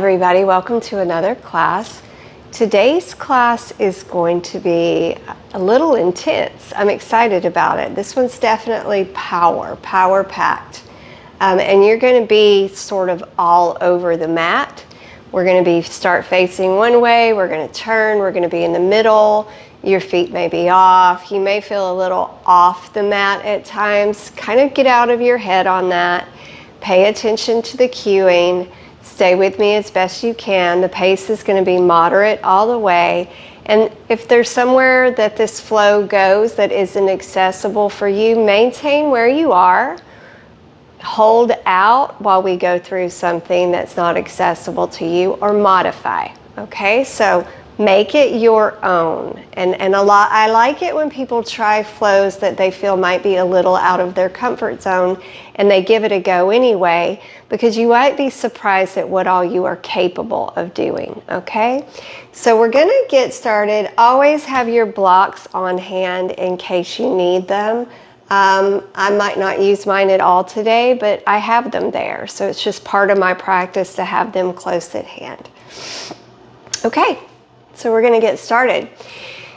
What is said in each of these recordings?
everybody, welcome to another class. Today's class is going to be a little intense. I'm excited about it. This one's definitely power packed. And you're going to be sort of all over the mat. We're going to start facing one way, we're going to turn, we're going to be in the middle, your feet may be off, you may feel a little off the mat at times. Kind of get out of your head on that. Pay attention to the cueing. Stay with me as best you can. The pace is going to be moderate all the way. And if there's somewhere that this flow goes that isn't accessible for you, maintain where you are. Hold out while we go through something that's not accessible to you, or modify. Okay, so make it your own. And I like it when people try flows that they feel might be a little out of their comfort zone and they give it a go anyway, because you might be surprised at what all you are capable of doing. Okay, so we're going to get started. Always have your blocks on hand in case you need them. I might not use mine at all today, but I have them there. So it's just part of my practice to have them close at hand. Okay, so we're going to get started.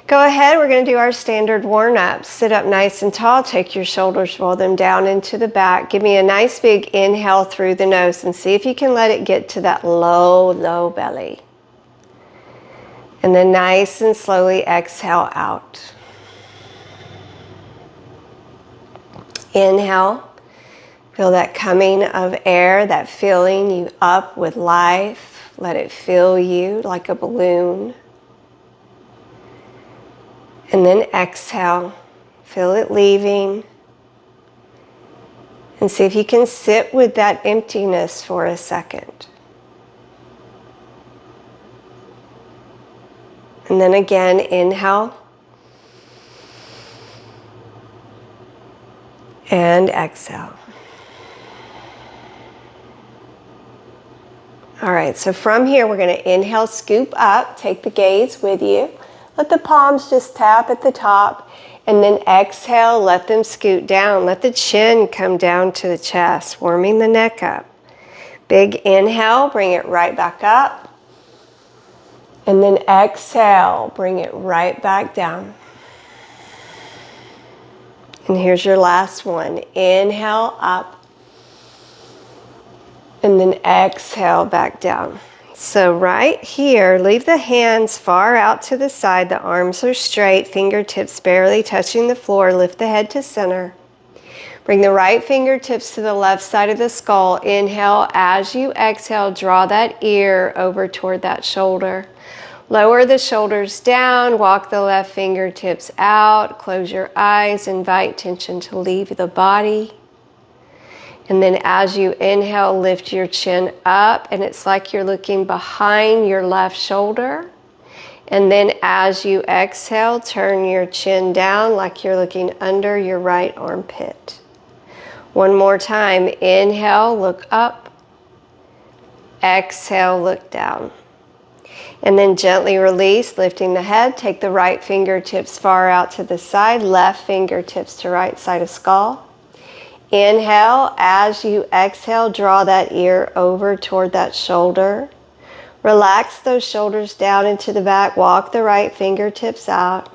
Go ahead, we're going to do our standard warm-up. Sit up nice and tall, take your shoulders, roll them down into the back. Give me a nice big inhale through the nose and see if you can let it get to that low belly. And then nice and slowly exhale out. Inhale, feel that coming of air, that filling you up with life. Let it fill you like a balloon. And then exhale, feel it leaving. And see if you can sit with that emptiness for a second. And then again, inhale. And exhale. All right, so from here we're going to inhale, scoop up, take the gaze with you. Let the palms just tap at the top, and then exhale, let them scoot down. Let the chin come down to the chest, warming the neck up. Big inhale, bring it right back up. And then exhale, bring it right back down. And here's your last one. Inhale up. And then exhale back down. So right here, leave the hands far out to the side. The arms are straight, fingertips barely touching the floor. Lift the head to center. Bring the right fingertips to the left side of the skull. Inhale. As you exhale, draw that ear over toward that shoulder. Lower the shoulders down, walk the left fingertips out, close your eyes, invite tension to leave the body. And then as you inhale, lift your chin up, and it's like you're looking behind your left shoulder. And then as you exhale, turn your chin down like you're looking under your right armpit. One more time. Inhale, look up. Exhale, look down. And then gently release, lifting the head. Take the right fingertips far out to the side, left fingertips to right side of skull. Inhale. As you exhale, draw that ear over toward that shoulder. Relax those shoulders down into the back. Walk the right fingertips out.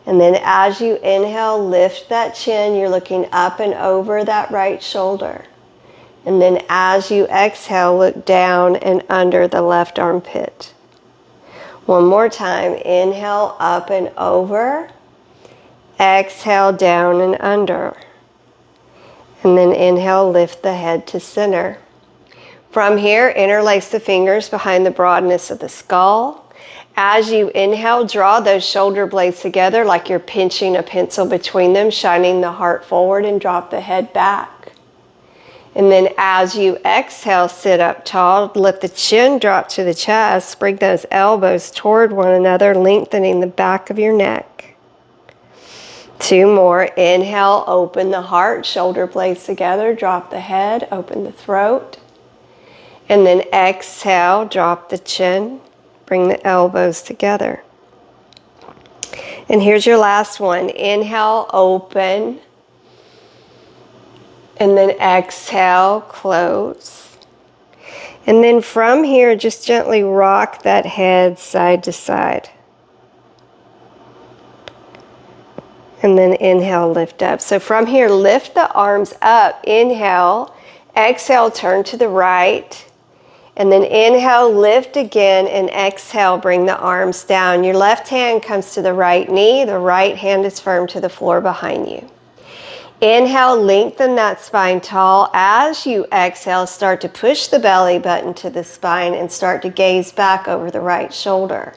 And then as you inhale, lift that chin. You're looking up and over that right shoulder. And then as you exhale, look down and under the left armpit. One more time. Inhale, up and over. Exhale, down and under. And then inhale, lift the head to center. From here, interlace the fingers behind the broadness of the skull. As you inhale, draw those shoulder blades together like you're pinching a pencil between them, shining the heart forward, and drop the head back. And then as you exhale, sit up tall, let the chin drop to the chest, bring those elbows toward one another, lengthening the back of your neck. Two more. Inhale, open the heart, shoulder blades together, drop the head, open the throat. And then exhale, drop the chin, bring the elbows together. And here's your last one. Inhale, open. And then exhale, close. And then from here, just gently rock that head side to side. And then inhale, lift up. So from here, lift the arms up. Inhale, exhale, turn to the right. And then inhale, lift again, and exhale, bring the arms down. Your left hand comes to the right knee. The right hand is firm to the floor behind you. Inhale, lengthen that spine tall. As you exhale, start to push the belly button to the spine and start to gaze back over the right shoulder.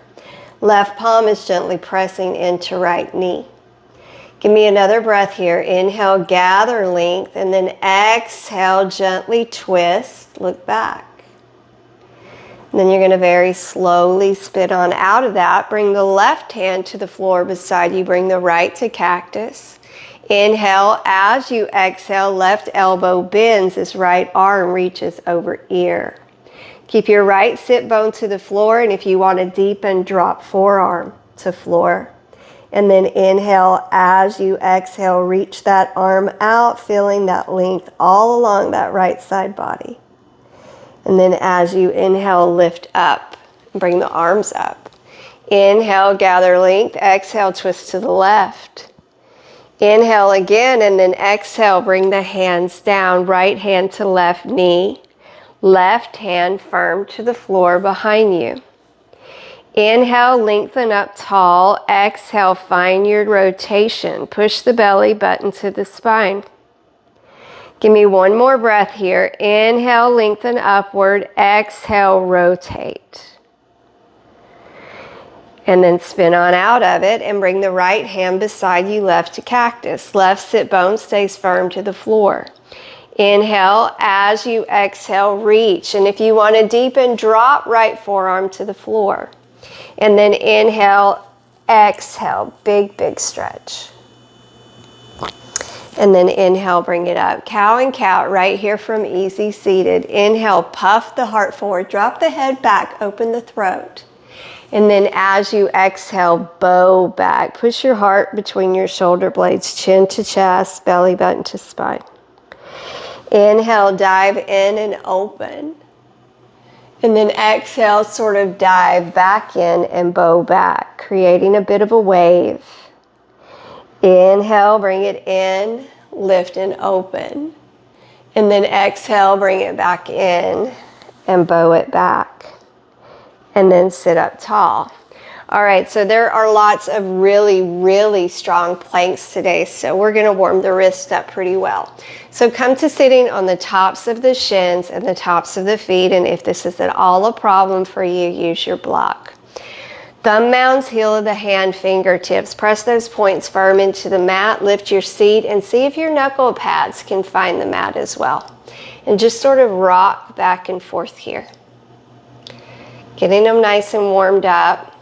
Left palm is gently pressing into right knee. Give me another breath here. Inhale, gather length, and then exhale, gently twist, look back. And then you're going to very slowly spit on out of that. Bring the left hand to the floor beside you. Bring the right to cactus. Inhale. As you exhale, left elbow bends as right arm reaches over ear. Keep your right sit bone to the floor, and if you want to deepen, drop forearm to floor. And then inhale. As you exhale, reach that arm out, feeling that length all along that right side body. And then as you inhale, lift up. Bring the arms up. Inhale, gather length. Exhale, twist to the left. Inhale again, and then exhale, bring the hands down. Right hand to left knee. Left hand firm to the floor behind you. Inhale, lengthen up tall. Exhale, find your rotation. Push the belly button to the spine. Give me one more breath here. Inhale, lengthen upward. Exhale, rotate. And then spin on out of it and bring the right hand beside you, left to cactus. Left sit bone stays firm to the floor. Inhale. As you exhale, reach. And if you want to deepen, drop right forearm to the floor. And then inhale, exhale, big, big stretch. And then inhale, bring it up. Cow and cow right here from easy seated. Inhale, puff the heart forward. Drop the head back, open the throat. And then as you exhale, bow back. Push your heart between your shoulder blades, chin to chest, belly button to spine. Inhale, dive in and open. And then exhale, sort of dive back in and bow back, creating a bit of a wave. Inhale, bring it in, lift and open. And then exhale, bring it back in and bow it back. And then sit up tall. All right, so there are lots of really, really strong planks today, so we're gonna warm the wrist up pretty well. So come to sitting on the tops of the shins and the tops of the feet, and if this is at all a problem for you, use your block. Thumb mounds, heel of the hand, fingertips. Press those points firm into the mat, lift your seat, and see if your knuckle pads can find the mat as well. And just sort of rock back and forth here. Getting them nice and warmed up,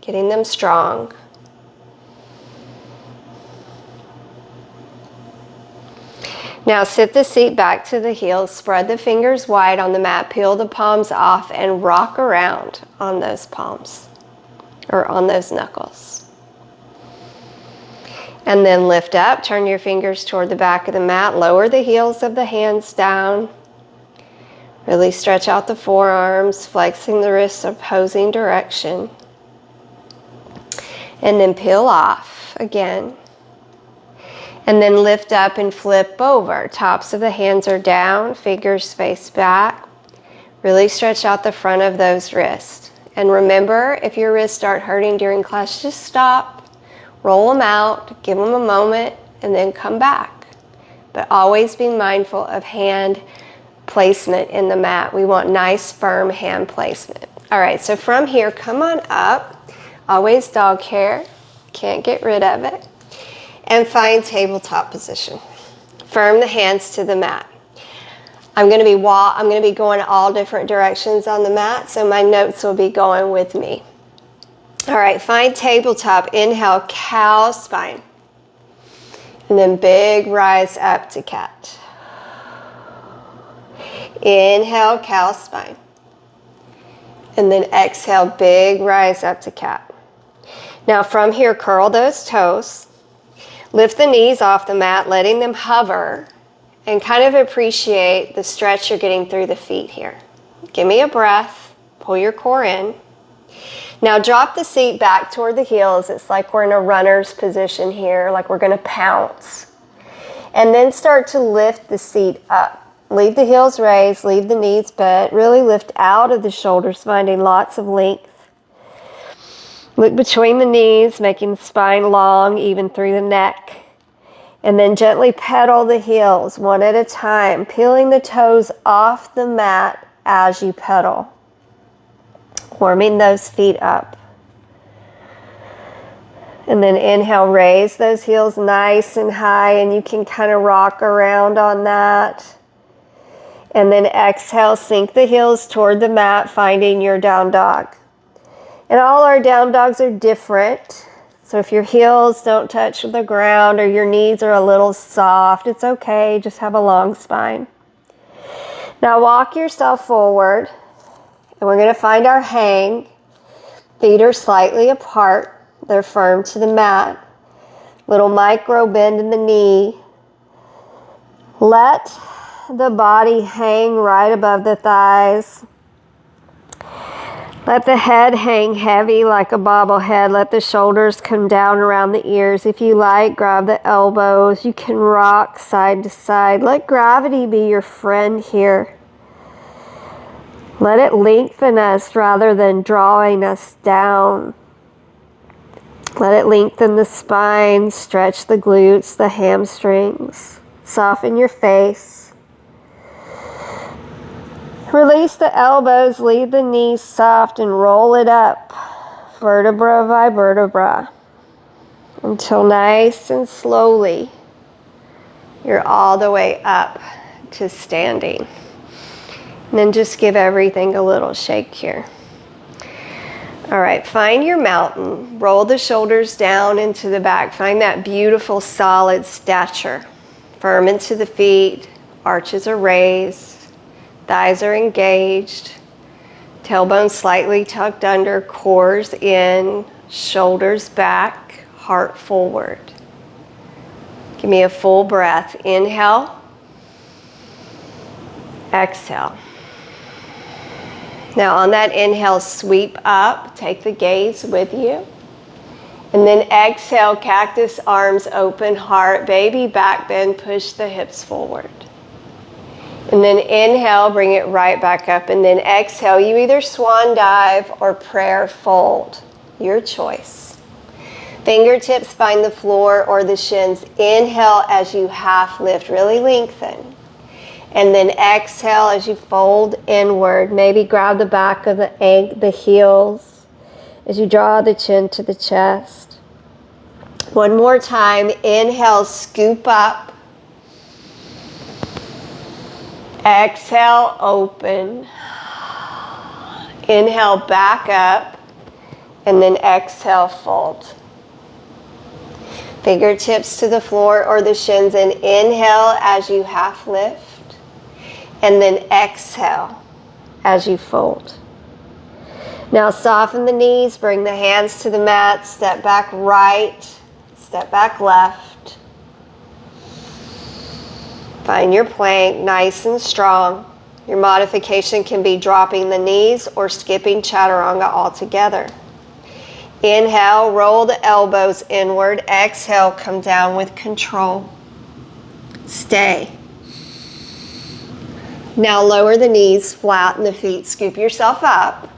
getting them strong. Now sit the seat back to the heels, spread the fingers wide on the mat, peel the palms off, and rock around on those palms. Or on those knuckles. And then lift up, turn your fingers toward the back of the mat, lower the heels of the hands down. Really stretch out the forearms, flexing the wrists opposing direction. And then peel off again. And then lift up and flip over. Tops of the hands are down, fingers face back. Really stretch out the front of those wrists. And remember, if your wrists start hurting during class, just stop, roll them out, give them a moment, and then come back. But always be mindful of hand placement in the mat. We want nice, firm hand placement. All right, so from here, come on up. Always dog hair, can't get rid of it. And find tabletop position. Firm the hands to the mat. I'm going to be going all different directions on the mat, so my notes will be going with me. All right, find tabletop. Inhale, cow spine. And then big rise up to cat. Inhale, cow spine. And then exhale, big rise up to cat. Now from here, curl those toes. Lift the knees off the mat, letting them hover. And kind of appreciate the stretch you're getting through the feet here. Give me a breath. Pull your core in. Now drop the seat back toward the heels. It's like we're in a runner's position here, like we're going to pounce. And then start to lift the seat up. Leave the heels raised, leave the knees bent. Really lift out of the shoulders, finding lots of length. Look between the knees, making the spine long, even through the neck. And then gently pedal the heels one at a time, peeling the toes off the mat as you pedal. Warming those feet up. And then inhale, raise those heels nice and high, and you can kind of rock around on that. And then exhale, sink the heels toward the mat, finding your down dog. And all our down dogs are different. So if your heels don't touch the ground or your knees are a little soft, it's okay. Just have a long spine. Now walk yourself forward. And we're going to find our hang. Feet are slightly apart. They're firm to the mat. Little micro bend in the knee. Let the body hang right above the thighs. Let the head hang heavy like a bobblehead. Let the shoulders come down around the ears. If you like, grab the elbows. You can rock side to side. Let gravity be your friend here. Let it lengthen us rather than drawing us down. Let it lengthen the spine, stretch the glutes, the hamstrings. Soften your face. Release the elbows, leave the knees soft and roll it up, vertebra by vertebra, until nice and slowly you're all the way up to standing. And then just give everything a little shake here. All right, find your mountain. Roll the shoulders down into the back. Find that beautiful solid stature. Firm into the feet. Arches are raised. Thighs are engaged. Tailbone slightly tucked under. Cores in. Shoulders back. Heart forward. Give me a full breath. Inhale. Exhale. Now on that inhale, sweep up, take the gaze with you. And then exhale, cactus arms open, heart, baby back bend, push the hips forward. And then inhale, bring it right back up. And then exhale, you either swan dive or prayer fold, your choice. Fingertips find the floor or the shins. Inhale as you half lift, really lengthen. And then exhale as you fold inward. Maybe grab the back of the heels as you draw the chin to the chest. One more time. Inhale, scoop up. Exhale, open. Inhale, back up. And then exhale, fold. Fingertips to the floor or the shins. And inhale as you half lift. And then exhale as you fold. Now soften the knees, bring the hands to the mat, step back right, step back left. Find your plank nice and strong. Your modification can be dropping the knees or skipping chaturanga altogether. Inhale, roll the elbows inward. Exhale, come down with control. Stay. Now lower the knees, flatten the feet, scoop yourself up.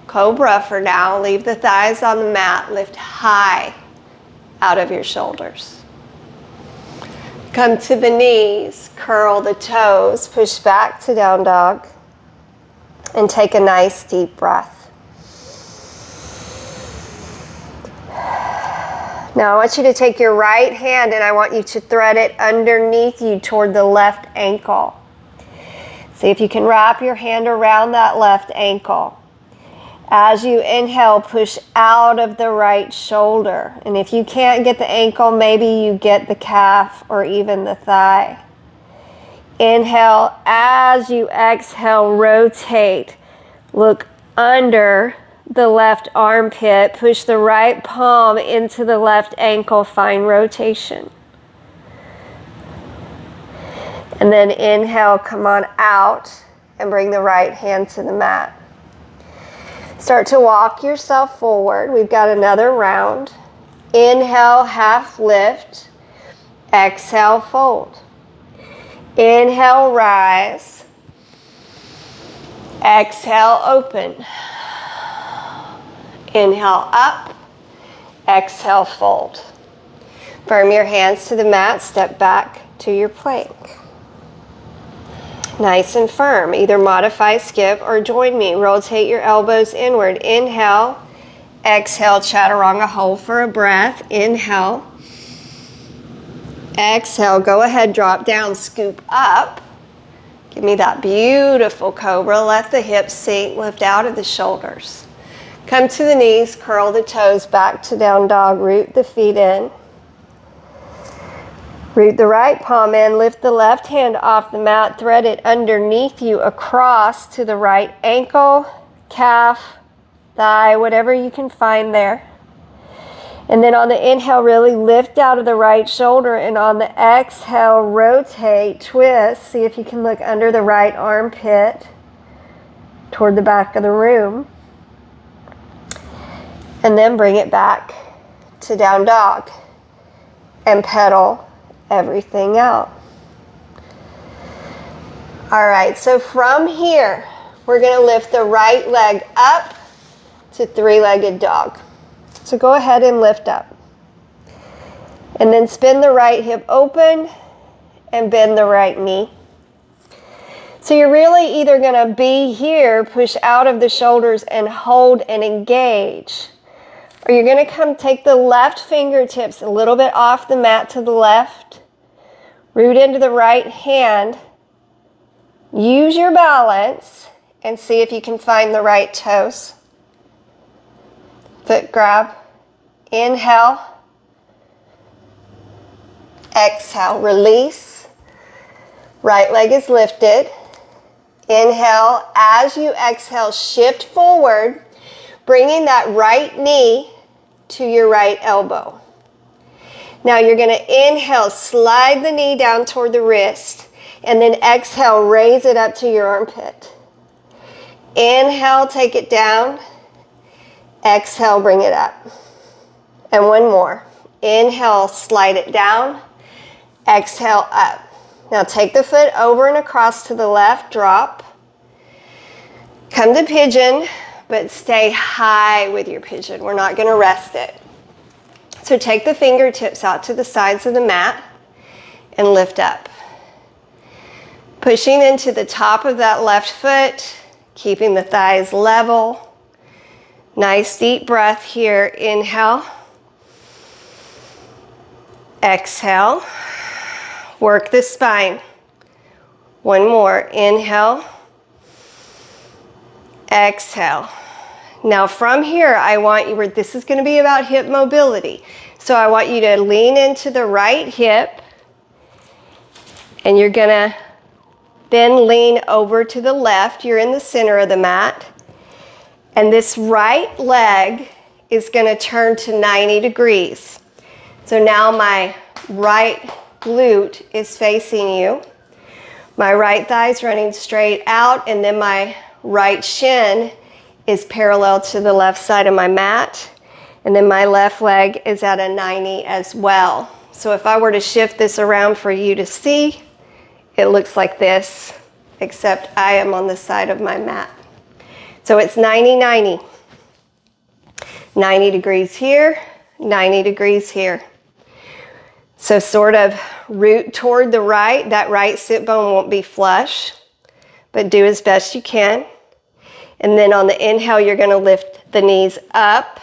Cobra for now. Leave the thighs on the mat. Lift high out of your shoulders. Come to the knees, curl the toes, push back to down dog, and take a nice deep breath. Now I want you to take your right hand and I want you to thread it underneath you toward the left ankle. See if you can wrap your hand around that left ankle. As you inhale, push out of the right shoulder. And if you can't get the ankle, maybe you get the calf or even the thigh. Inhale. As you exhale, rotate. Look under the left armpit. Push the right palm into the left ankle. Find rotation. And then inhale, come on out. and bring the right hand to the mat. Start to walk yourself forward. We've got another round. Inhale, half lift. Exhale, fold. Inhale, rise. Exhale, open. Inhale, up. Exhale, fold. Firm your hands to the mat. Step back to your plank. Nice and firm. Either modify, skip, or join me. Rotate your elbows inward. Inhale. Exhale, chaturanga, hold for a breath. Inhale. Exhale, go ahead, drop down, scoop up. Give me that beautiful cobra. Let the hips sink, lift out of the shoulders. Come to the knees, curl the toes back to down dog. Root the feet in. Root the right palm in, lift the left hand off the mat, thread it underneath you across to the right ankle, calf, thigh, whatever you can find there. And then on the inhale, really lift out of the right shoulder, and on the exhale, rotate, twist. See if you can look under the right armpit toward the back of the room. And then bring it back to down dog and pedal everything out. All right, so from here, we're going to lift the right leg up to three-legged dog. So go ahead and lift up. And then spin the right hip open and bend the right knee. So you're really either going to be here, push out of the shoulders and hold and engage, or you're going to come take the left fingertips a little bit off the mat to the left, root into the right hand, use your balance, and see if you can find the right toes. Foot grab, inhale, exhale, release, right leg is lifted, inhale, as you exhale, shift forward, bringing that right knee to your right elbow. Now you're going to inhale, slide the knee down toward the wrist, and then exhale, raise it up to your armpit. Inhale, take it down. Exhale, bring it up. And one more. Inhale, slide it down. Exhale, up. Now take the foot over and across to the left, drop. Come to pigeon, but stay high with your pigeon. We're not going to rest it. So take the fingertips out to the sides of the mat and lift up. Pushing into the top of that left foot, keeping the thighs level. Nice deep breath here. Inhale. Exhale. Work the spine. One more. Inhale. Exhale. Now from here, I want you, this is going to be about hip mobility. So I want you to lean into the right hip, and you're going to then lean over to the left. You're in the center of the mat. And this right leg is going to turn to 90 degrees. So now my right glute is facing you. My right thigh is running straight out, and then my right shin is parallel to the left side of my mat. And then my left leg is at a 90 as well. So if I were to shift this around for you to see, it looks like this, except I am on the side of my mat. So it's 90-90. 90 degrees here, 90 degrees here. So sort of root toward the right. That right sit bone won't be flush, but do as best you can. And then on the inhale, you're going to lift the knees up.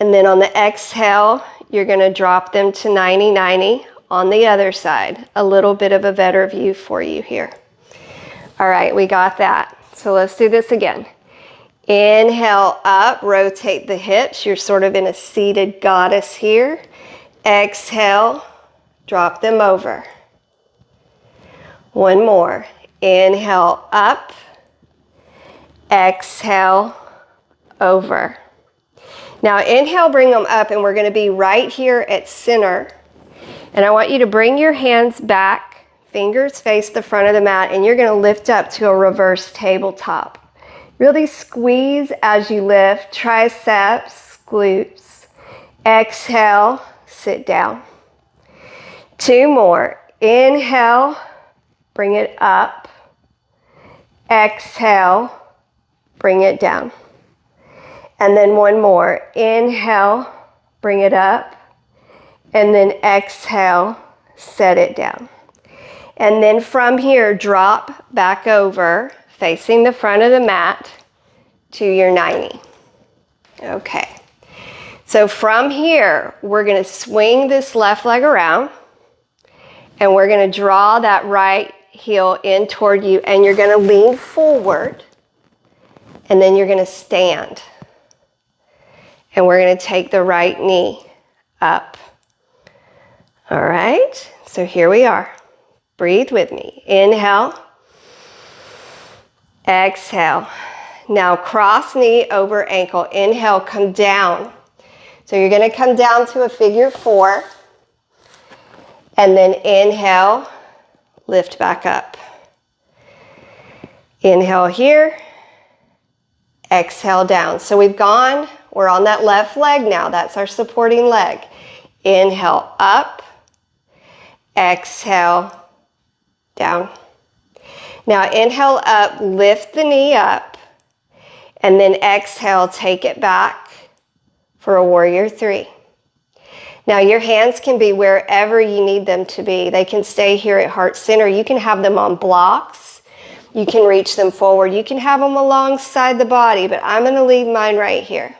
And then on the exhale, you're going to drop them to 90-90 on the other side. A little bit of a better view for you here. All right, we got that. So let's do this again. Inhale up, rotate the hips. You're sort of in a seated goddess here. Exhale, drop them over. One more. Inhale up. Exhale, over. Now inhale, bring them up, and we're going to be right here at center. And I want you to bring your hands back fingers face the front of the mat, and you're going to lift up to a reverse tabletop. Really squeeze as you lift, triceps, glutes. Exhale, sit down. 2 more. Inhale, bring it up. Exhale, bring it down. And then 1 more. Inhale, bring it up. And then exhale, set it down. And then from here, drop back over, facing the front of the mat to your 90. Okay. So from here, we're going to swing this left leg around, and we're going to draw that right heel in toward you, and you're going to lean forward, and then you're going to stand. And we're going to take the right knee up. All right, so here we are. Breathe with me. Inhale. Exhale. Now cross knee over ankle. Inhale, come down. So you're going to come down to a figure 4. And then inhale, lift back up. Inhale here. Exhale down. So we're on that left leg now. That's our supporting leg. Inhale up. Exhale down. Now inhale up, lift the knee up, and then exhale, take it back for a warrior 3. Now your hands can be wherever you need them to be. They can stay here at heart center. You can have them on blocks. You can reach them forward. You can have them alongside the body, but I'm going to leave mine right here.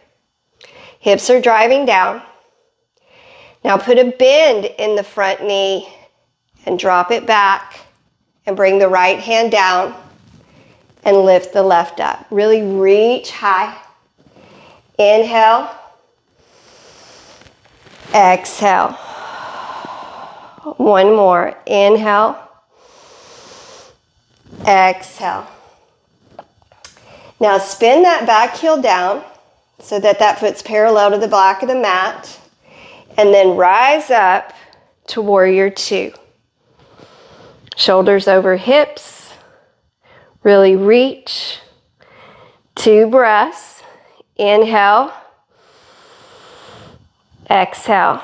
Hips are driving down. Now put a bend in the front knee and drop it back and bring the right hand down and lift the left up. Really reach high. Inhale. Exhale. 1 more. Inhale. Exhale. Now spin that back heel down so that foot's parallel to the back of the mat. And then rise up to warrior 2. Shoulders over hips. Really reach. 2 breaths. Inhale. Exhale.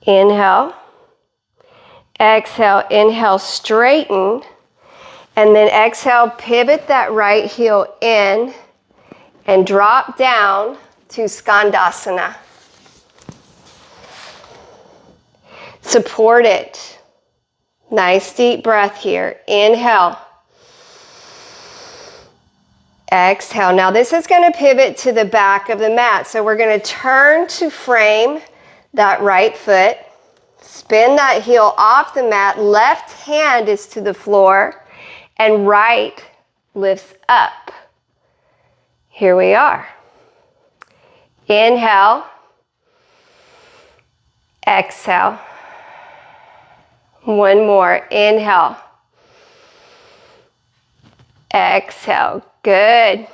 Inhale. Exhale. Inhale, straighten. And then exhale, pivot that right heel in and drop down to Skandasana. Support it. Nice deep breath here. Inhale. Exhale. Now this is going to pivot to the back of the mat. So we're going to turn to frame that right foot. Spin that heel off the mat. Left hand is to the floor and right lifts up. Here we are. Inhale. Exhale. 1 more. Inhale. Exhale. Good.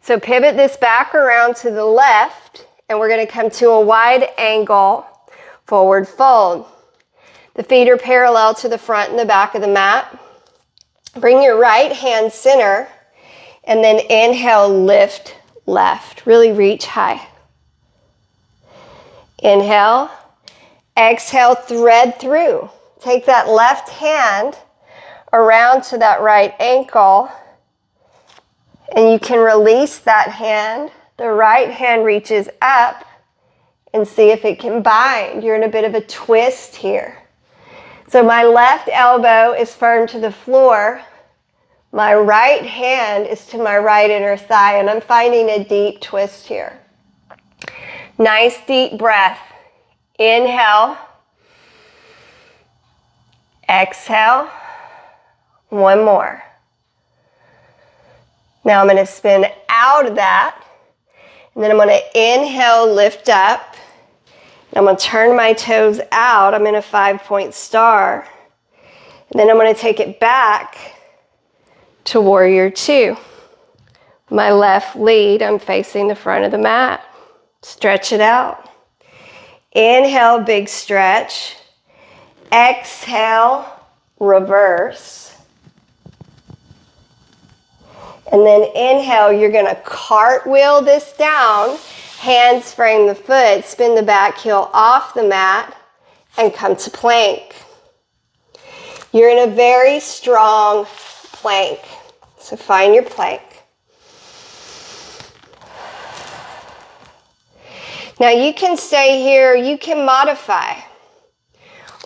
So pivot this back around to the left, and we're going to come to a wide angle forward fold. The feet are parallel to the front and the back of the mat. Bring your right hand center, and then inhale, lift left. Really reach high. Inhale. Exhale, thread through. Take that left hand around to that right ankle, and you can release that hand. The right hand reaches up and see if it can bind. You're in a bit of a twist here. So my left elbow is firm to the floor. My right hand is to my right inner thigh, and I'm finding a deep twist here. Nice deep breath. Inhale. Exhale. 1 more. Now I'm going to spin out of that, and then I'm going to inhale, lift up. I'm going to turn my toes out. I'm in a 5-point star. And then I'm going to take it back to warrior 2. My left lead, I'm facing the front of the mat. Stretch it out. Inhale, big stretch. Exhale, reverse. And then inhale, you're going to cartwheel this down, hands frame the foot, spin the back heel off the mat, and come to plank. You're in a very strong plank. So find your plank. Now you can stay here, you can modify.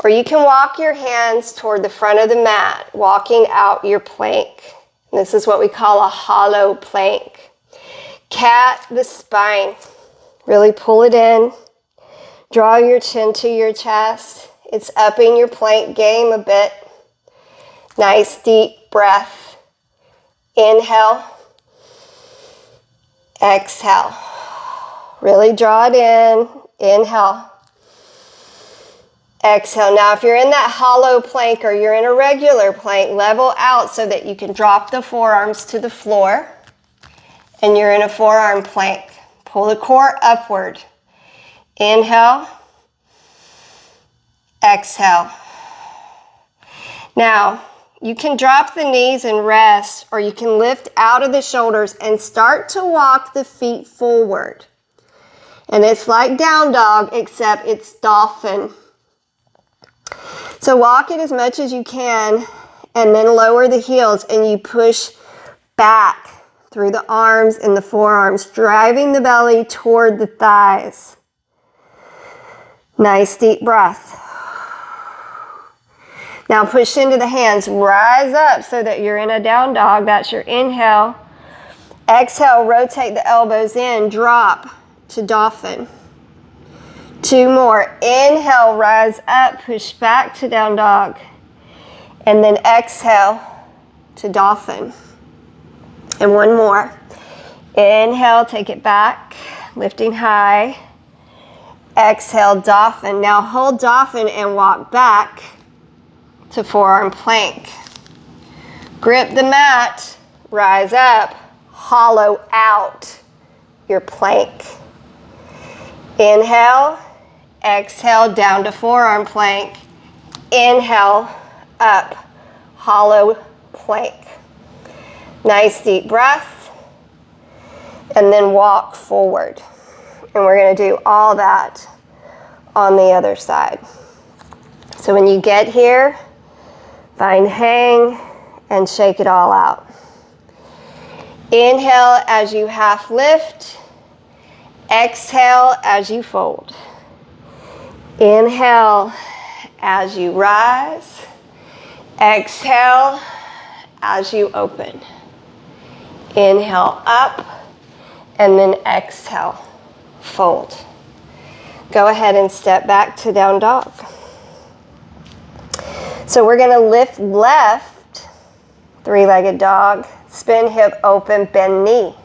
Or you can walk your hands toward the front of the mat, walking out your plank. This is what we call a hollow plank. Cat the spine. Really pull it in. Draw your chin to your chest. It's upping your plank game a bit. Nice deep breath. Inhale. Exhale. Really draw it in. Inhale. Exhale. Now, if you're in that hollow plank or you're in a regular plank, level out so that you can drop the forearms to the floor. And you're in a forearm plank. Pull the core upward. Inhale. Exhale. Now, you can drop the knees and rest, or you can lift out of the shoulders and start to walk the feet forward. And it's like down dog, except it's dolphin. So walk it as much as you can and then lower the heels and you push back through the arms and the forearms, driving the belly toward the thighs. Nice deep breath. Now push into the hands, rise up so that you're in a down dog. That's your inhale. Exhale, rotate the elbows in, drop to dolphin. 2 more. Inhale, rise up, push back to down dog. And then exhale to dolphin. And 1 more. Inhale, take it back, lifting high. Exhale, dolphin. Now hold dolphin and walk back to forearm plank. Grip the mat, rise up, hollow out your plank. Inhale. Exhale, down to forearm plank. Inhale, up, hollow plank. Nice deep breath. And then walk forward. And we're going to do all that on the other side. So when you get here, find hang and shake it all out. Inhale as you half lift. Exhale as you fold. Inhale as you rise. Exhale as you open. Inhale up and then exhale, fold. Go ahead and step back to down dog. So we're going to lift left, 3-legged dog, spin hip open, bend knee.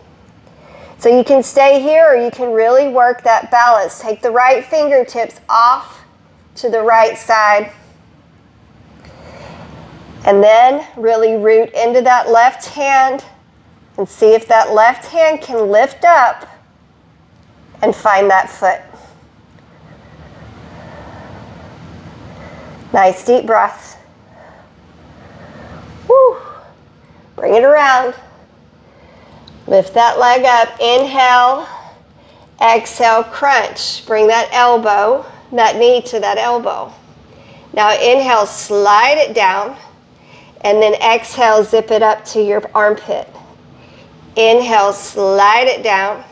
So you can stay here or you can really work that balance. Take the right fingertips off to the right side. And then really root into that left hand and see if that left hand can lift up and find that foot. Nice deep breath. Woo. Bring it around. Lift that leg up. Inhale. Exhale, crunch. Bring that elbow, that knee to that elbow. Now inhale, slide it down. And then exhale, zip it up to your armpit. Inhale, slide it down.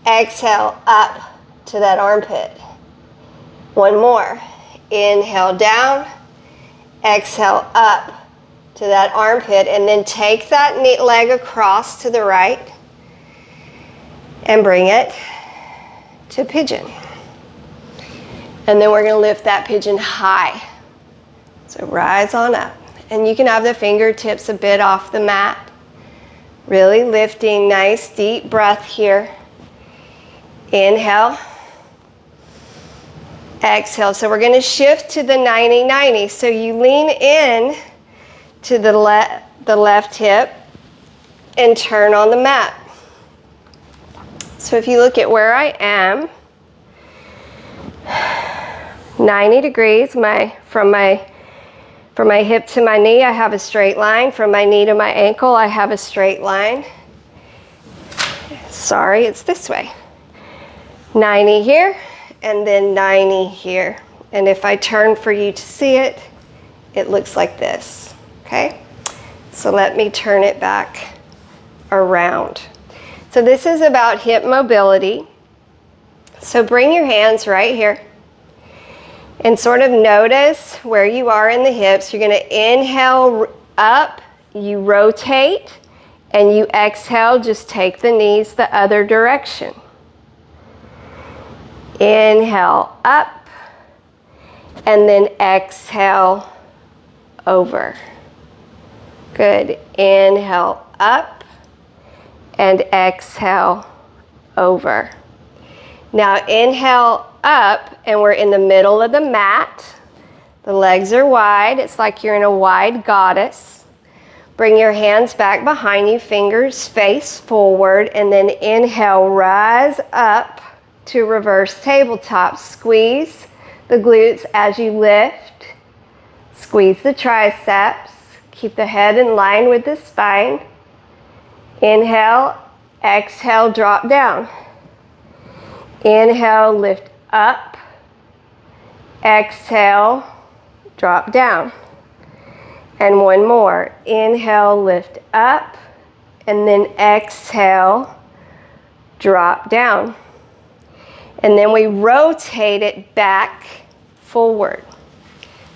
Exhale, up to that armpit. 1 more. Inhale down. Exhale up to that armpit. And then take that leg across to the right and bring it to pigeon. And then we're going to lift that pigeon high. So rise on up. And you can have the fingertips a bit off the mat. Really lifting, nice deep breath here. Inhale. Exhale. So we're going to shift to the 90-90. So you lean in to the left hip and turn on the mat. So if you look at where I am, 90 degrees. From my hip to my knee, I have a straight line. From my knee to my ankle, I have a straight line. Sorry, it's this way. 90 here, and then 90 here. And if I turn for you to see it, it looks like this, okay? So let me turn it back around. So this is about hip mobility. So bring your hands right here and sort of notice where you are in the hips. You're gonna inhale up, you rotate, and you exhale, just take the knees the other direction. Inhale up, and then exhale over. Good. Inhale up and exhale over. Now inhale up, and we're in the middle of the mat. The legs are wide. It's like you're in a wide goddess. Bring your hands back behind you, fingers face forward, and then inhale, rise up to reverse tabletop. Squeeze the glutes as you lift. Squeeze the triceps. Keep the head in line with the spine. Inhale, exhale, drop down. Inhale, lift up. Exhale, drop down. And one more. Inhale, lift up. And then exhale, drop down. And then we rotate it back forward.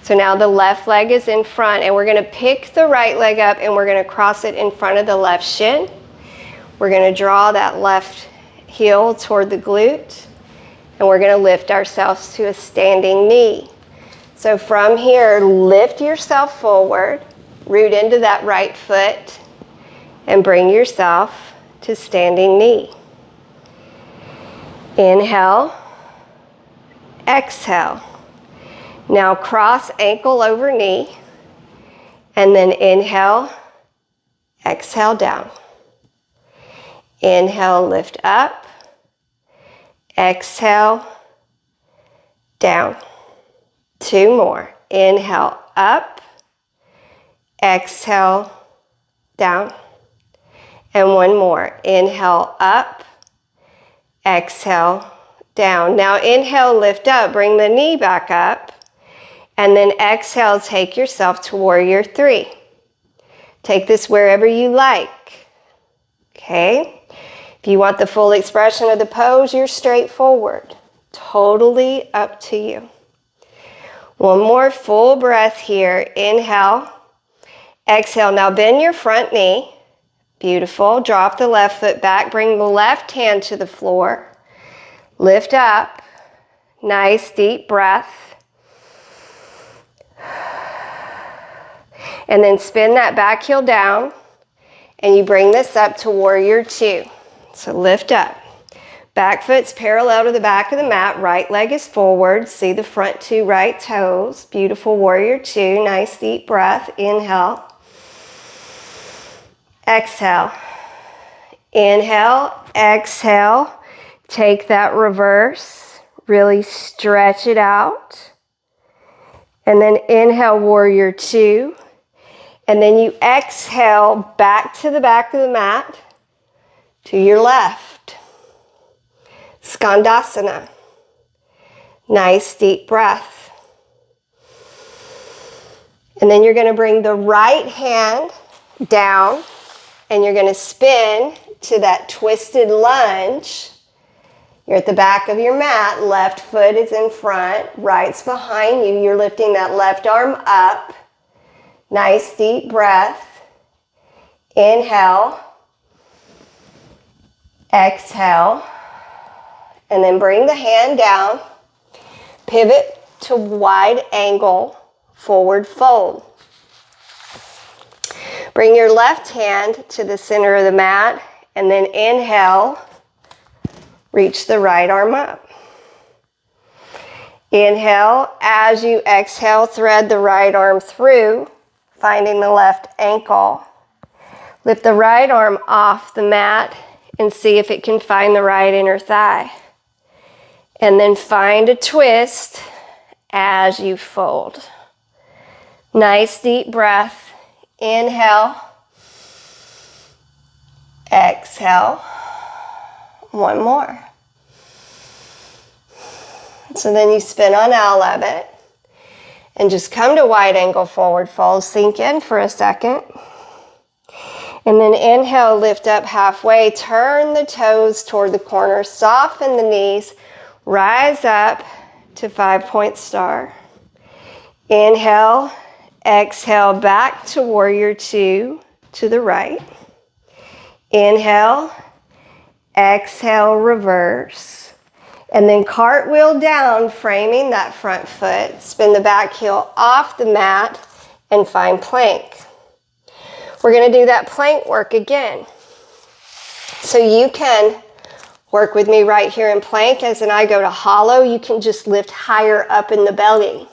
So now the left leg is in front, and we're gonna pick the right leg up and we're gonna cross it in front of the left shin. We're gonna draw that left heel toward the glute, and we're gonna lift ourselves to a standing knee. So from here, lift yourself forward, root into that right foot, and bring yourself to standing knee. Inhale, exhale. Now cross ankle over knee, and then inhale, exhale down. Inhale, lift up, exhale, down. Two more. Inhale, up, exhale, down. And one more. Inhale, up, exhale, down. Now inhale, lift up, bring the knee back up, and then exhale, take yourself to warrior three. Take this wherever you like, okay? If you want the full expression of the pose, you're straight forward. Totally up to you. One more full breath here. Inhale, exhale. Now bend your front knee. Beautiful. Drop the left foot back. Bring the left hand to the floor. Lift up. Nice deep breath. And then spin that back heel down, and you bring this up to warrior two. So lift up. Back foot's parallel to the back of the mat. Right leg is forward. See the front two right toes. Beautiful warrior two. Nice deep breath. Inhale. Exhale. Inhale. Exhale. Take that reverse. Really stretch it out. And then inhale, warrior two. And then you exhale back to the back of the mat to your left. Skandasana. Nice deep breath. And then you're going to bring the right hand down, and you're going to spin to that twisted lunge. You're at the back of your mat. Left foot is in front. Right's behind you. You're lifting that left arm up. Nice deep breath. Inhale. Exhale. And then bring the hand down. Pivot to wide angle forward fold. Bring your left hand to the center of the mat, and then inhale. Reach the right arm up. Inhale. As you exhale, thread the right arm through, finding the left ankle. Lift the right arm off the mat and see if it can find the right inner thigh. And then find a twist as you fold. Nice deep breath. Inhale. Exhale. One more. So then you spin on Owl Levitt and just come to wide angle forward fold. Sink in for a second. And then inhale, lift up halfway. Turn the toes toward the corners. Soften the knees. Rise up to 5-point star. Inhale. Exhale back to warrior two to the right. Inhale. Exhale, reverse. And then cartwheel down, framing that front foot. Spin the back heel off the mat and find plank. We're going to do that plank work again. So you can work with me right here in plank. As I go to hollow, you can just lift higher up in the belly.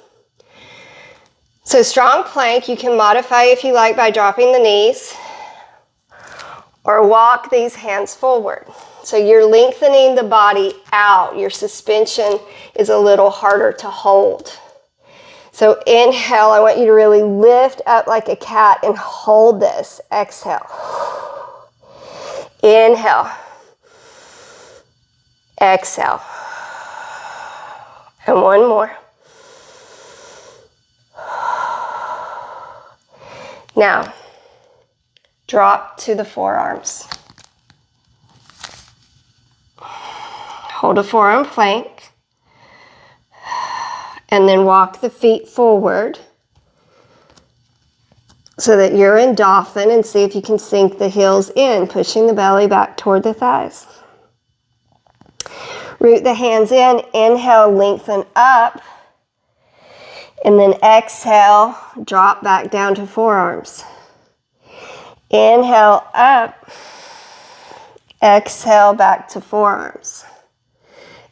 So strong plank, you can modify if you like by dropping the knees or walk these hands forward. So you're lengthening the body out. Your suspension is a little harder to hold. So inhale, I want you to really lift up like a cat and hold this. Exhale. Inhale. Exhale. And one more. Now, drop to the forearms. Hold a forearm plank. And then walk the feet forward so that you're in dolphin, and see if you can sink the heels in, pushing the belly back toward the thighs. Root the hands in. Inhale, lengthen up. And then exhale, drop back down to forearms. Inhale up. Exhale back to forearms.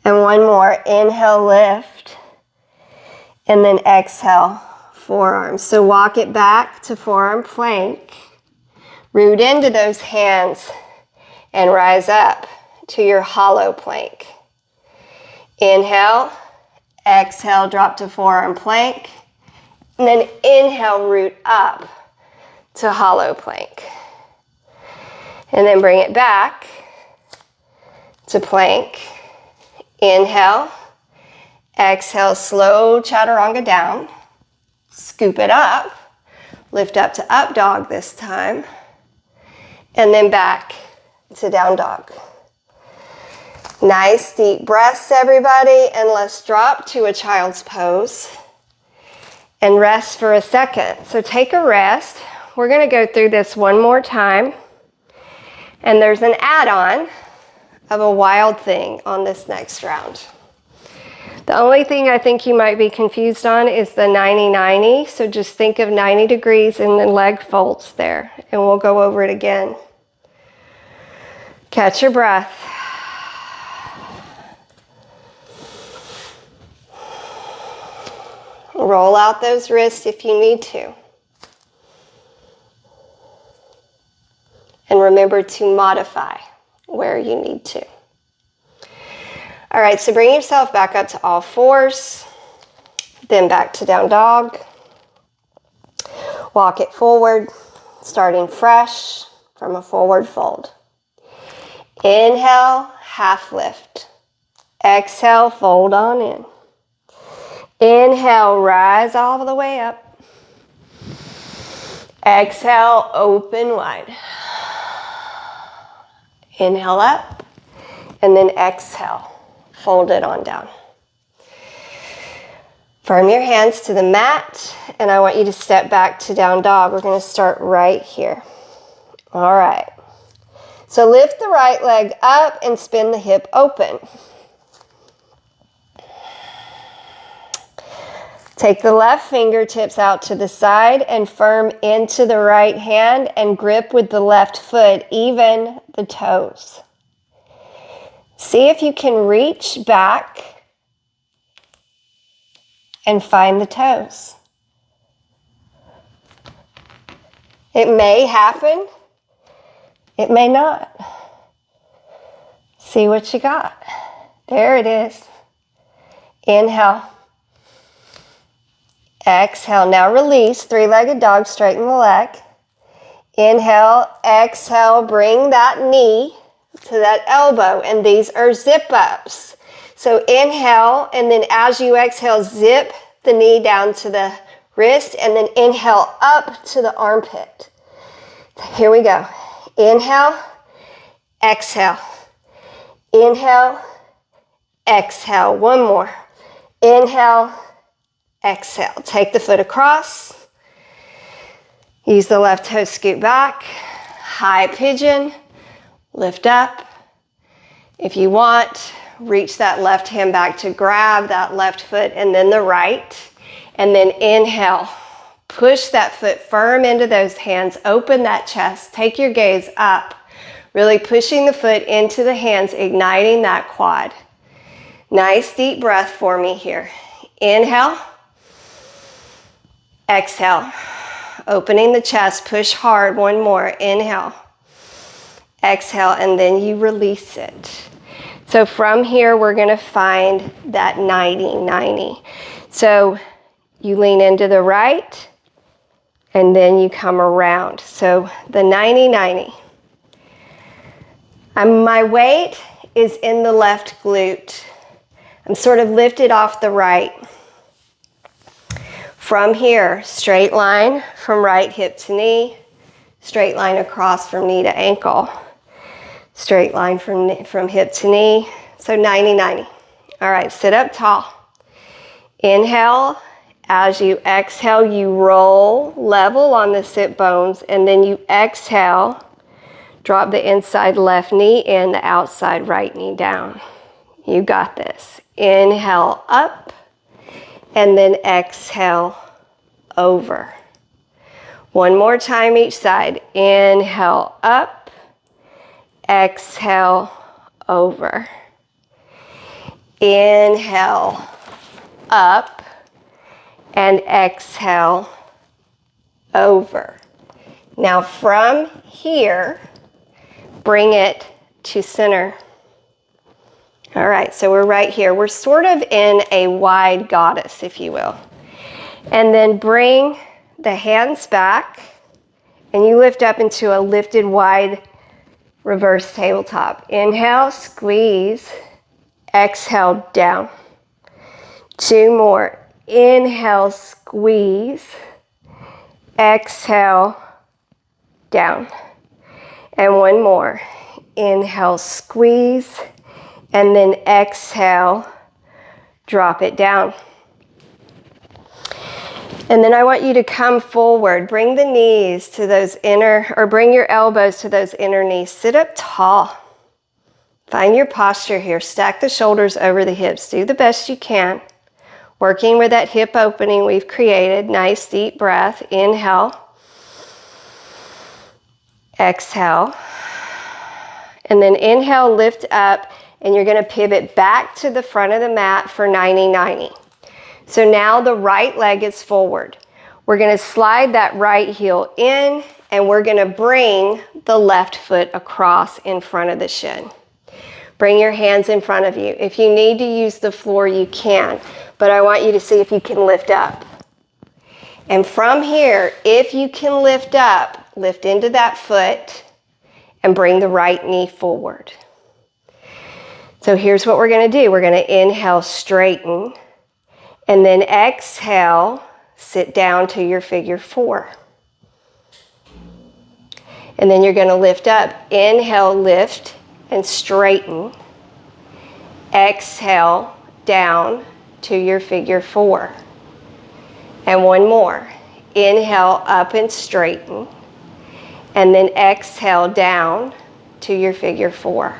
And one more. Inhale, lift. And then exhale, forearms. So walk it back to forearm plank. Root into those hands and rise up to your hollow plank. Inhale. Exhale, drop to forearm plank. And then inhale, root up to hollow plank. And then bring it back to plank. Inhale. Exhale, slow chaturanga down. Scoop it up. Lift up to up dog this time. And then back to down dog. Nice deep breaths, everybody, and let's drop to a child's pose and rest for a second. So take a rest. We're going to go through this one more time, and there's an add-on of a wild thing on this next round. The only thing I think you might be confused on is the 90-90, so just think of 90 degrees and then leg folds there, and we'll go over it again. Catch your breath. Roll out those wrists if you need to. And remember to modify where you need to. All right, so bring yourself back up to all fours, then back to down dog. Walk it forward, starting fresh from a forward fold. Inhale, half lift. Exhale, fold on in. Inhale, rise all the way up. Exhale, open wide. Inhale up, and then exhale, fold it on down. Firm your hands to the mat, and I want you to step back to down dog. We're going to start right here. All right. So lift the right leg up and spin the hip open. Take the left fingertips out to the side and firm into the right hand and grip with the left foot, even the toes. See if you can reach back and find the toes. It may happen, it may not. See what you got. There it is. Inhale. Exhale. Now release. Three-legged dog. Straighten the leg. Inhale. Exhale. Bring that knee to that elbow. And these are zip-ups. So inhale, and then as you exhale, zip the knee down to the wrist, and then inhale up to the armpit. Here we go. Inhale. Exhale. Inhale. Exhale. One more. Inhale. Exhale. Take the foot across. Use the left toe, scoot back. High pigeon. Lift up. If you want, reach that left hand back to grab that left foot and then the right. And then inhale. Push that foot firm into those hands. Open that chest. Take your gaze up. Really pushing the foot into the hands, igniting that quad. Nice deep breath for me here. Inhale. Exhale. Opening the chest. Push hard. One more. Inhale. Exhale. And then you release it. So from here, we're going to find that 90-90. So you lean into the right, and then you come around. So the 90-90. My weight is in the left glute. I'm sort of lifted off the right. From here, straight line from right hip to knee, straight line across from knee to ankle. Straight line from hip to knee. So 90-90. All right, sit up tall. Inhale. As you exhale, you roll level on the sit bones, and then you exhale. Drop the inside left knee in, the outside right knee down. You got this. Inhale up, and then exhale over. One more time each side. Inhale up. Exhale over. Inhale up and exhale over. Now from here, bring it to center. All right, so we're right here. We're sort of in a wide goddess, if you will. And then bring the hands back, and you lift up into a lifted wide reverse tabletop. Inhale, squeeze. Exhale, down. Two more. Inhale, squeeze. Exhale, down. And one more. Inhale, squeeze. And then exhale, drop it down. And then I want you to come forward. Bring the knees to those inner, or bring your elbows to those inner knees. Sit up tall. Find your posture here. Stack the shoulders over the hips. Do the best you can. Working with that hip opening we've created. Nice deep breath. Inhale. Exhale. And then inhale, lift up, and you're going to pivot back to the front of the mat for 90-90. So now the right leg is forward. We're going to slide that right heel in, and we're going to bring the left foot across in front of the shin. Bring your hands in front of you. If you need to use the floor, you can, but I want you to see if you can lift up. And from here, if you can lift up, lift into that foot and bring the right knee forward. So here's what we're going to do. We're going to inhale, straighten, and then exhale, sit down to your figure four. And then you're going to lift up. Inhale, lift and straighten. Exhale, down to your figure four. And one more. Inhale, up and straighten. And then exhale, down to your figure four.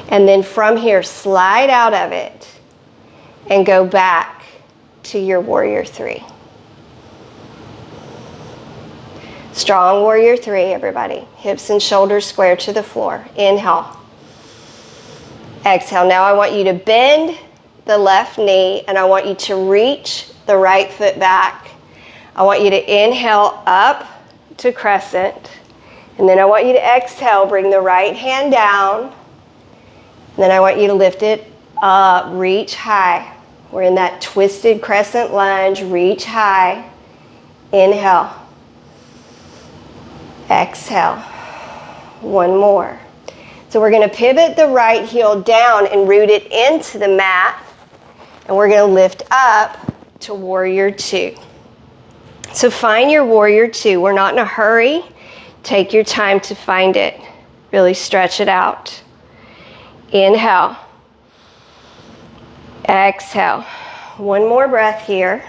And then from here, slide out of it and go back to your warrior three. Strong warrior three, everybody. Hips and shoulders square to the floor. Inhale. Exhale. Now I want you to bend the left knee, and I want you to reach the right foot back. I want you to inhale up to crescent. And then I want you to exhale, bring the right hand down. And then I want you to lift it up, reach high. We're in that twisted crescent lunge. Reach high. Inhale. Exhale. One more. So we're going to pivot the right heel down and root it into the mat. And we're going to lift up to Warrior Two. So find your Warrior Two. We're not in a hurry. Take your time to find it. Really stretch it out. Inhale. Exhale. One more breath here.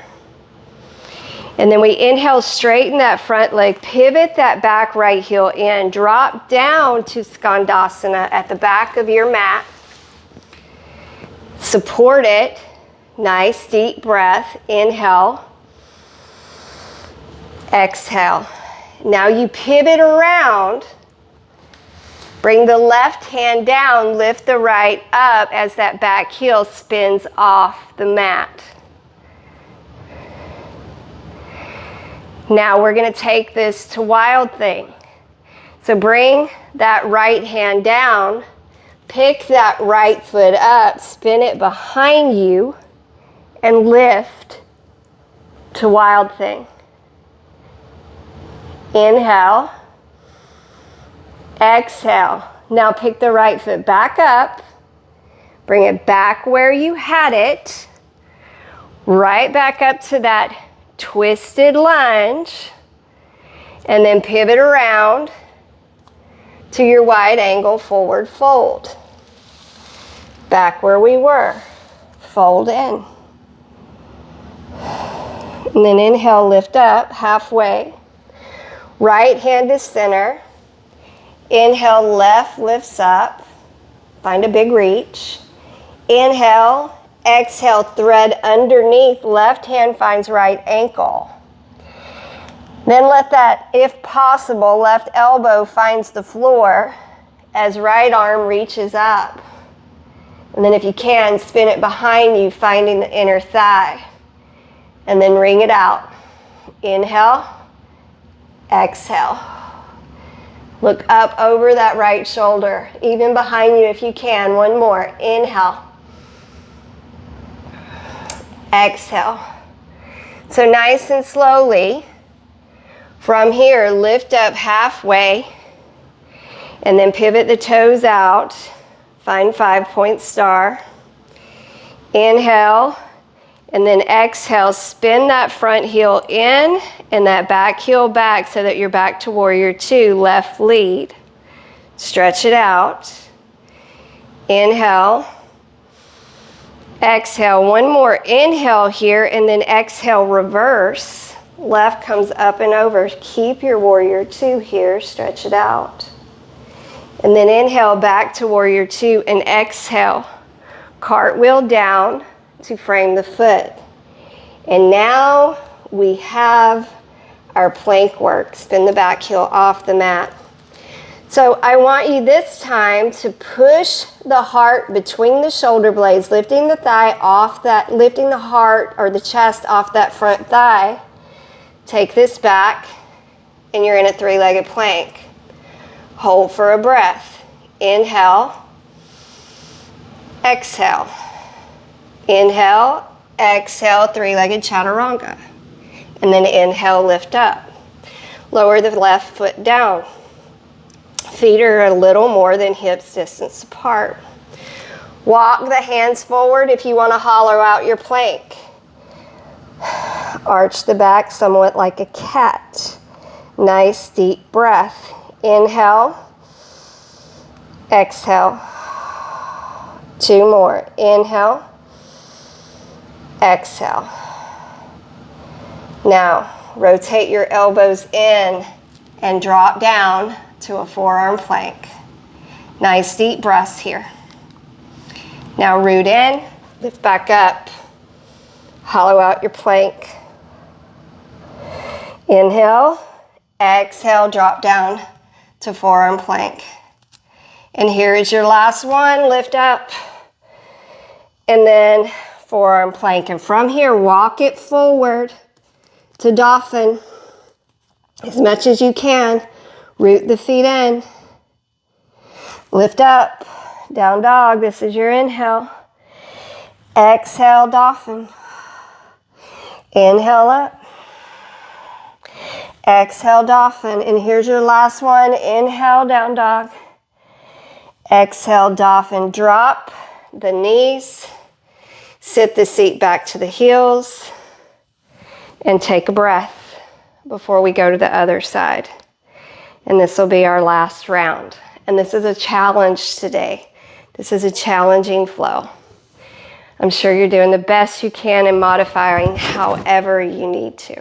And then we inhale, straighten that front leg, pivot that back right heel in, drop down to Skandasana at the back of your mat. Support it. Nice deep breath. Inhale. Exhale. Now you pivot around. Bring the left hand down, lift the right up as that back heel spins off the mat. Now we're going to take this to Wild Thing. So bring that right hand down, pick that right foot up, spin it behind you, and lift to Wild Thing. Inhale. Exhale. Now pick the right foot back up, bring it back where you had it, right back up to that twisted lunge, and then pivot around to your wide angle forward fold. Back where we were. Fold in. And then inhale, lift up halfway. Right hand to center. Inhale, left lifts up. Find a big reach. Inhale. Exhale, thread underneath, left hand finds right ankle. Then let that, if possible, left elbow finds the floor as right arm reaches up. And then if you can, spin it behind you, finding the inner thigh. And then ring it out. Inhale, exhale. Look up over that right shoulder, even behind you if you can. One more. Inhale. Exhale. So nice and slowly, from here, lift up halfway, and then pivot the toes out. Find 5-point star. Inhale, and then exhale. Spin that front heel in and that back heel back so that you're back to Warrior Two, left lead. Stretch it out. Inhale. Exhale, one more inhale here, and then exhale, reverse. Left comes up and over. Keep your Warrior Two here, stretch it out. And then inhale back to Warrior Two and exhale. Cartwheel down to frame the foot. And now we have our plank work. Spin the back heel off the mat. So I want you this time to push the heart between the shoulder blades, lifting the thigh off that, lifting the heart or the chest off that front thigh. Take this back and you're in a three-legged plank. Hold for a breath. Inhale, exhale. Inhale, exhale, three-legged chaturanga. And then inhale, lift up. Lower the left foot down. Feet are a little more than hips distance apart. Walk the hands forward if you want to hollow out your plank. Arch the back somewhat like a cat. Nice deep breath. Inhale. Exhale. Two more. Inhale. Exhale. Now, rotate your elbows in and drop down to a forearm plank. Nice deep breaths here. Now root in, lift back up, hollow out your plank. Inhale, exhale, drop down to forearm plank. And here is your last one, lift up, and then forearm plank. And from here, walk it forward to dolphin as much as you can. Root the feet in. Lift up, down dog. This is your inhale. Exhale, dolphin. Inhale up. Exhale, dolphin. And here's your last one. Inhale, down dog. Exhale, dolphin. Drop the knees. Sit the seat back to the heels. And take a breath before we go to the other side. And this will be our last round. And this is a challenge today. This is a challenging flow. I'm sure you're doing the best you can and modifying however you need to.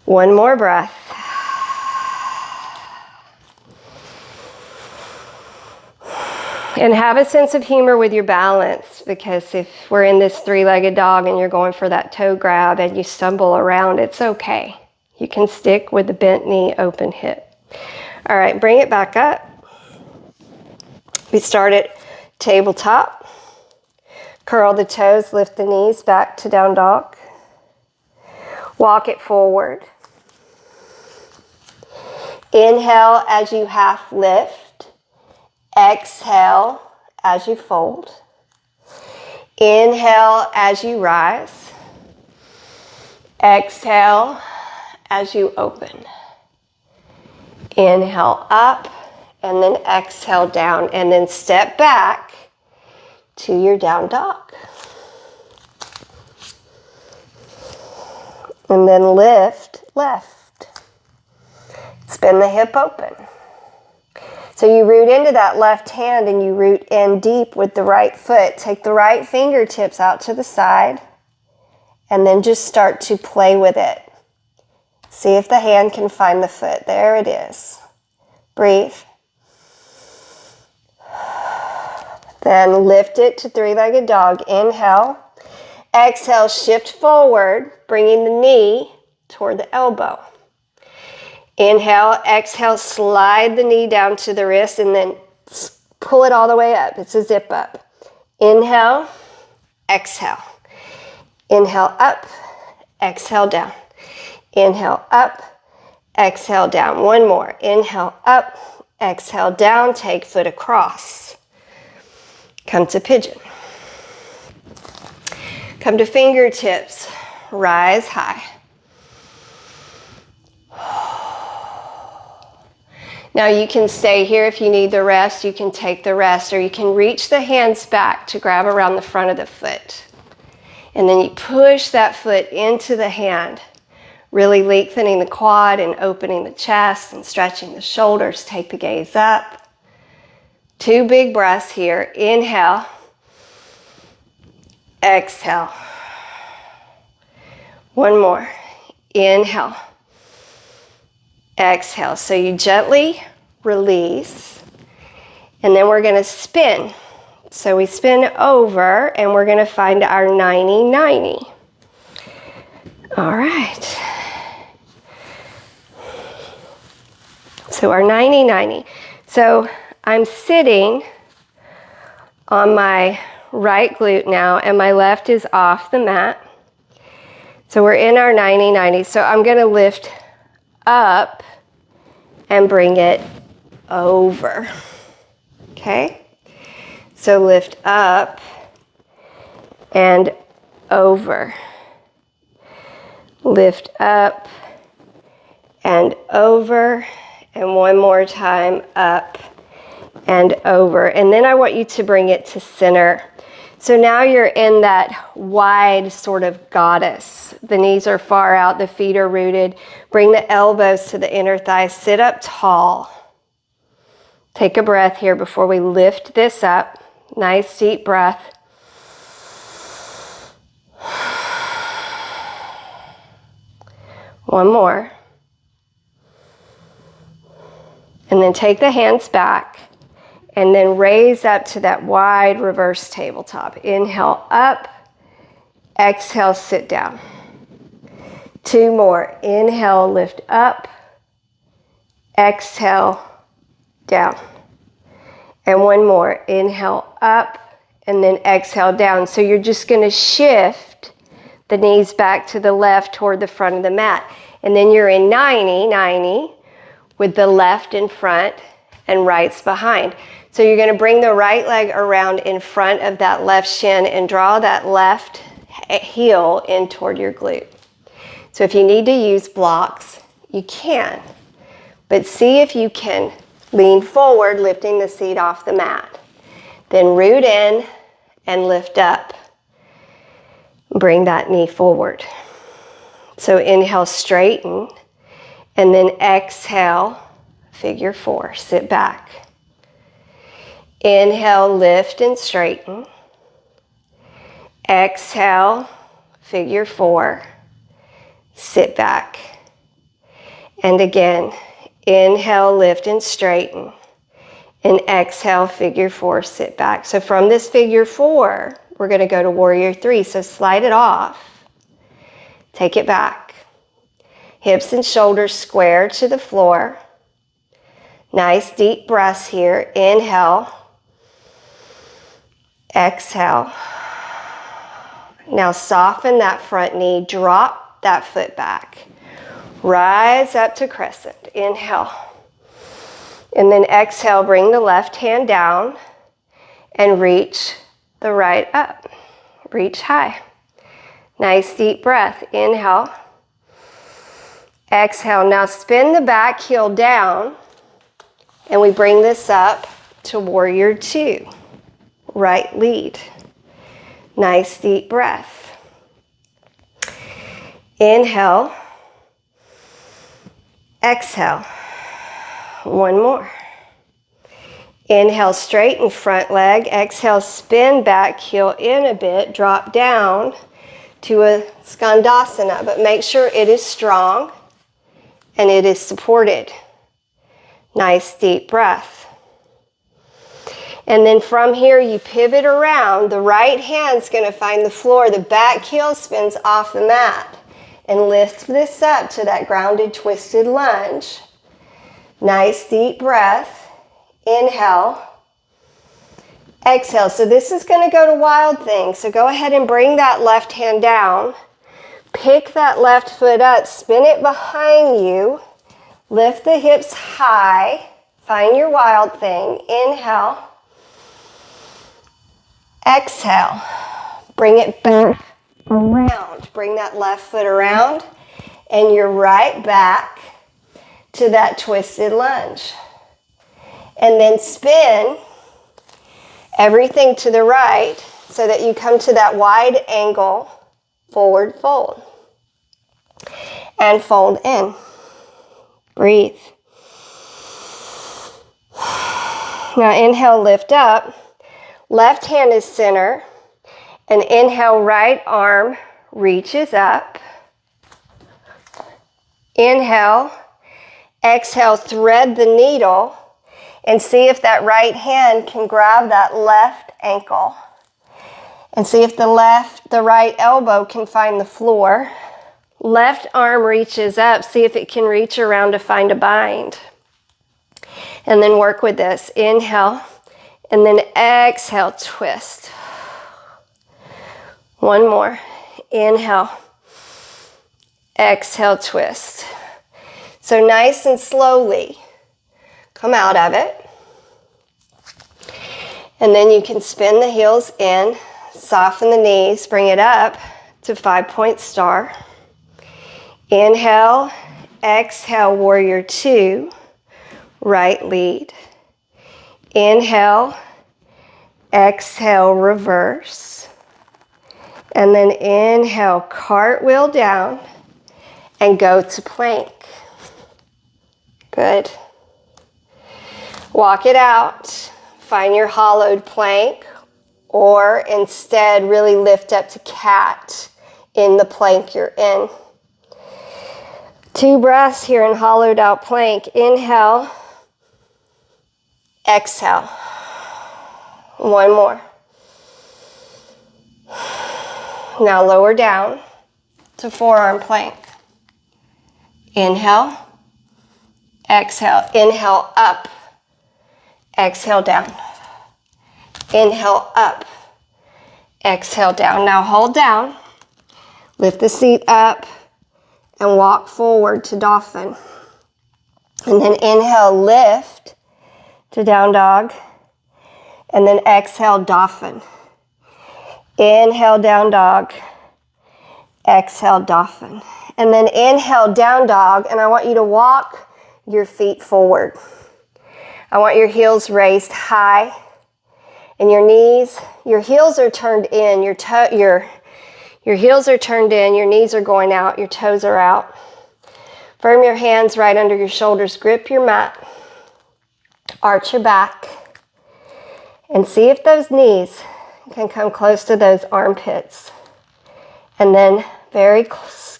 One more breath. And have a sense of humor with your balance, because if we're in this three-legged dog and you're going for that toe grab and you stumble around, it's okay. You can stick with the bent knee, open hip. All right, bring it back up. We start at tabletop. Curl the toes, lift the knees back to down dog. Walk it forward. Inhale as you half lift. Exhale as you fold. Inhale as you rise. Exhale as you open. Inhale up and then exhale down, and then step back to your down dog. And then lift left. Spin the hip open. So you root into that left hand and you root in deep with the right foot. Take the right fingertips out to the side and then just start to play with it. See if the hand can find the foot. There it is. Breathe. Then lift it to three-legged dog. Inhale. Exhale, shift forward, bringing the knee toward the elbow. Inhale, exhale, slide the knee down to the wrist and then pull it all the way up. It's a zip up. Inhale, exhale. Inhale up, exhale down. Inhale up, exhale down. One more. Inhale up, exhale down. Take foot across. Come to pigeon. Come to fingertips. Rise high. Now you can stay here if you need the rest. You can take the rest, or you can reach the hands back to grab around the front of the foot. And then you push that foot into the hand, really lengthening the quad and opening the chest and stretching the shoulders. Take the gaze up. 2 big breaths here. Inhale. Exhale. One more. Inhale. Exhale. So you gently release, and then we're going to spin. So we spin over, and we're going to find our 90-90. All right. So our 90-90. So I'm sitting on my right glute now, and my left is off the mat. So we're in our 90-90. So I'm going to lift up and bring it over. Okay? So lift up and over. Lift up and over. And one more time, up and over. And then I want you to bring it to center. So now you're in that wide sort of goddess. The knees are far out, the feet are rooted. Bring the elbows to the inner thighs. Sit up tall. Take a breath here before we lift this up. Nice deep breath. One more. And then take the hands back. And then raise up to that wide reverse tabletop. Inhale up. Exhale, sit down. 2 more. Inhale, lift up. Exhale, down. And one more. Inhale up. And then exhale down. So you're just going to shift the knees back to the left toward the front of the mat. And then you're in 90-90 with the left in front and right's behind. So you're going to bring the right leg around in front of that left shin and draw that left heel in toward your glute. So if you need to use blocks, you can. But see if you can lean forward, lifting the seat off the mat. Then root in and lift up. Bring that knee forward. So inhale, straighten, and then exhale, figure 4, sit back. Inhale, lift and straighten. Exhale, figure 4, sit back. And again, inhale, lift and straighten. And exhale, figure 4, sit back. So from this figure 4, we're going to go to warrior 3. So slide it off. Take it back. Hips and shoulders square to the floor. Nice deep breaths here. Inhale. Exhale. Now soften that front knee. Drop that foot back. Rise up to crescent. Inhale. And then exhale, bring the left hand down and reach the right up. Reach high. Nice deep breath. Inhale. Exhale. Now spin the back heel down and we bring this up to warrior 2. Right lead. Nice deep breath. Inhale. Exhale. One more. Inhale, straighten front leg. Exhale, spin back heel in a bit. Drop down to a Skandasana, but make sure it is strong and it is supported. Nice deep breath. And then from here, you pivot around. The right hand's going to find the floor. The back heel spins off the mat. And lift this up to that grounded twisted lunge. Nice deep breath. Inhale. Exhale. So this is going to go to wild thing. So go ahead and bring that left hand down. Pick that left foot up. Spin it behind you. Lift the hips high. Find your wild thing. Inhale. Exhale. Bring it back around. Bring that left foot around and you're right back to that twisted lunge. And then spin everything to the right so that you come to that wide angle forward fold. And fold in. Breathe. Now inhale, lift up. Left hand is center. And inhale, right arm reaches up. Inhale. Exhale, thread the needle and see if that right hand can grab that left ankle. And see if the right elbow can find the floor. Left arm reaches up. See if it can reach around to find a bind. And then work with this. Inhale. And then exhale, twist. One more. Inhale. Exhale, twist. So nice and slowly come out of it. And then you can spin the heels in, soften the knees, bring it up to 5-point star. Inhale, exhale, warrior 2, right lead. Inhale, exhale, reverse. And then inhale, cartwheel down and go to plank. Good. Walk it out. Find your hollowed plank or instead really lift up to cat in the plank you're in. 2 breaths here in hollowed out plank. Inhale. Exhale. One more. Now lower down to forearm plank. Inhale. Exhale. Inhale up. Exhale down. Inhale up. Exhale down. Now hold down. Lift the seat up and walk forward to dolphin. And then inhale, lift to down dog. And then exhale, dolphin. Inhale, down dog. Exhale, dolphin. And then inhale, down dog. And I want you to walk your feet forward. I want your heels raised high. And your knees, your heels are turned in. Your heels are turned in. Your knees are going out. Your toes are out. Firm your hands right under your shoulders. Grip your mat. Arch your back. And see if those knees can come close to those armpits. And then very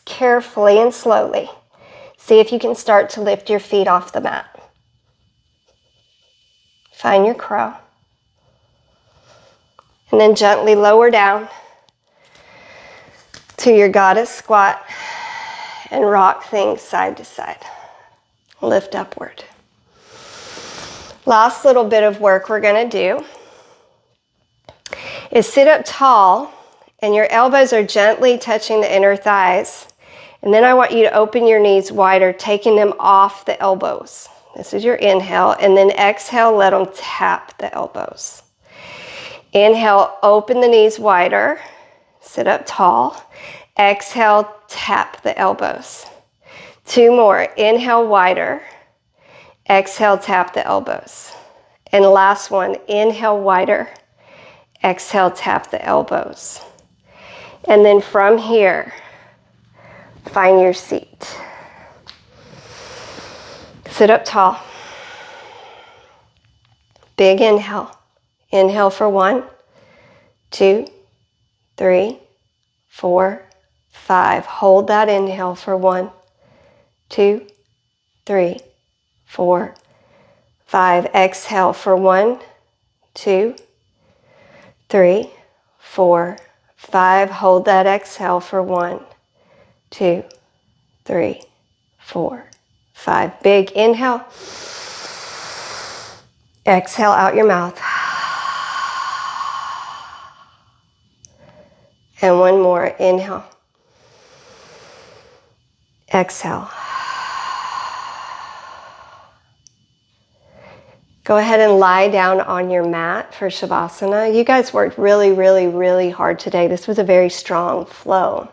carefully and slowly, see if you can start to lift your feet off the mat. Find your crow. And then gently lower down to your goddess squat and rock things side to side. Lift upward. Last little bit of work we're going to do is sit up tall and your elbows are gently touching the inner thighs. And then I want you to open your knees wider, taking them off the elbows. This is your inhale. And then exhale, let them tap the elbows. Inhale, open the knees wider, sit up tall. Exhale, tap the elbows. 2 more. Inhale, wider. Exhale, tap the elbows. And last one, inhale, wider. Exhale, tap the elbows. And then from here, find your seat. Sit up tall. Big inhale. Inhale for 1, 2, 3, 4, 5. Hold that inhale for 1, 2, 3, 4, 5. Exhale for 1, 2, 3, 4, 5. Hold that exhale for 1, 2, 3, 4, 5. Big inhale. Exhale out your mouth. And one more. Inhale. Exhale. Go ahead and lie down on your mat for Shavasana. You guys worked really, really, really hard today. This was a very strong flow.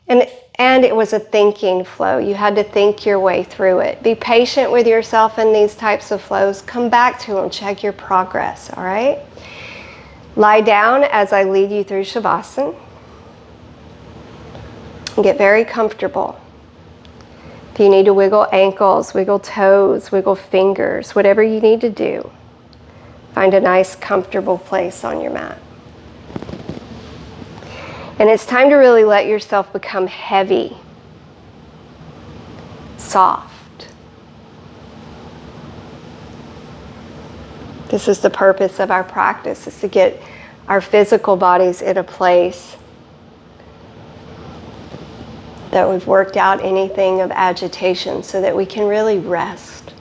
And it was a thinking flow. You had to think your way through it. Be patient with yourself in these types of flows. Come back to them. Check your progress, all right? Lie down as I lead you through Shavasana. And get very comfortable. If you need to wiggle ankles, wiggle toes, wiggle fingers, whatever you need to do, find a nice, comfortable place on your mat. And it's time to really let yourself become heavy, soft. This is the purpose of our practice, is to get our physical bodies in a place that we've worked out anything of agitation so that we can really rest.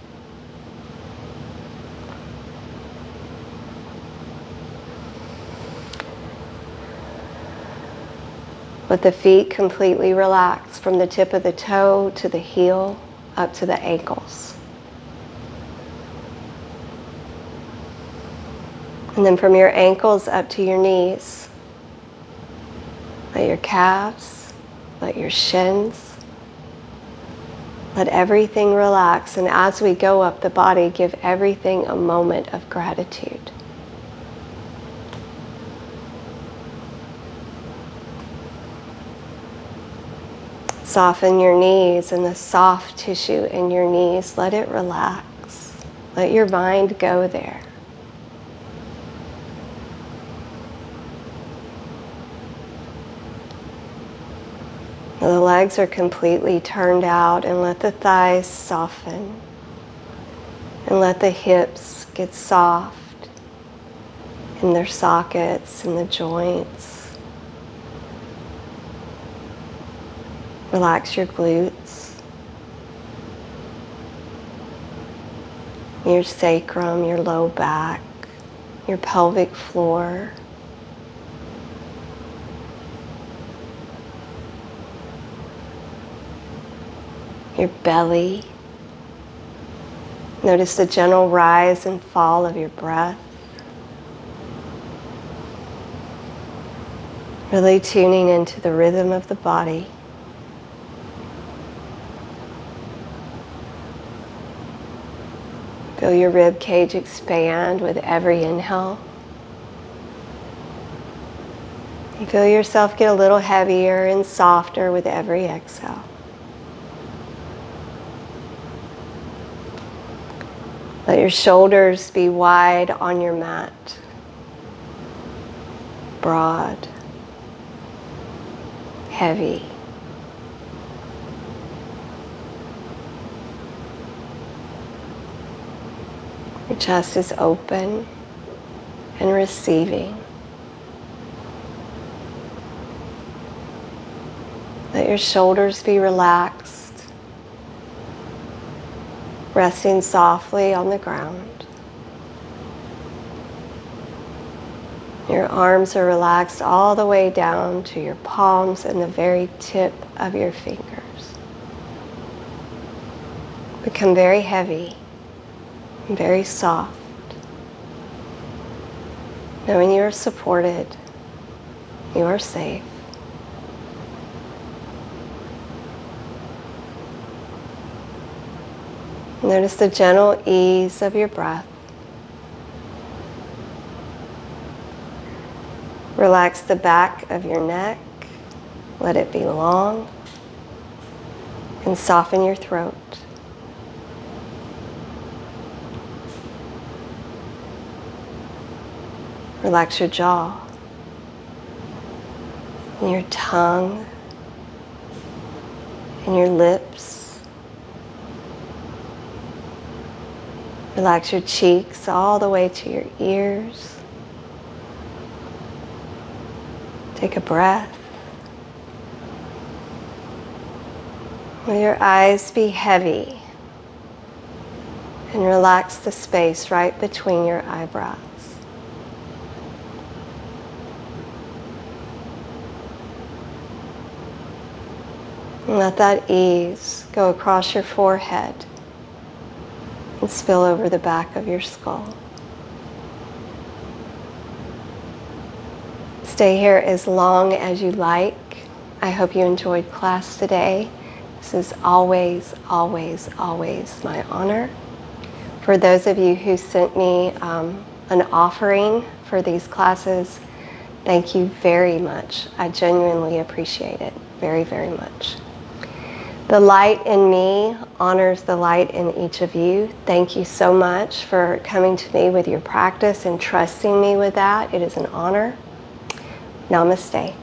Let the feet completely relax from the tip of the toe to the heel up to the ankles. And then from your ankles up to your knees, let your calves, let your shins, let everything relax. And as we go up the body, give everything a moment of gratitude. Soften your knees and the soft tissue in your knees. Let it relax. Let your mind go there. The legs are completely turned out, and let the thighs soften. And let the hips get soft in their sockets and the joints. Relax your glutes, your sacrum, your low back, your pelvic floor. Your belly, Notice the gentle rise and fall of your breath. Really tuning into the rhythm of the body. Feel your rib cage expand with every inhale. And feel yourself get a little heavier and softer with every exhale. Let your shoulders be wide on your mat. Broad. Heavy. Your chest is open and receiving. Let your shoulders be relaxed, resting softly on the ground. Your arms are relaxed all the way down to your palms and the very tip of your fingers. Become very heavy and very soft, knowing you are supported, you are safe. Notice the gentle ease of your breath. Relax the back of your neck. Let it be long. And soften your throat. Relax your jaw. And your tongue. And your lips. Relax your cheeks all the way to your ears. Take a breath. Let your eyes be heavy and relax the space right between your eyebrows. And let that ease go across your forehead and spill over the back of your skull. Stay here as long as you like. I hope you enjoyed class today. This is always, always, always my honor. For those of you who sent me an offering for these classes, thank you very much. I genuinely appreciate it very, very much. The light in me honors the light in each of you. Thank you so much for coming to me with your practice and trusting me with that. It is an honor. Namaste.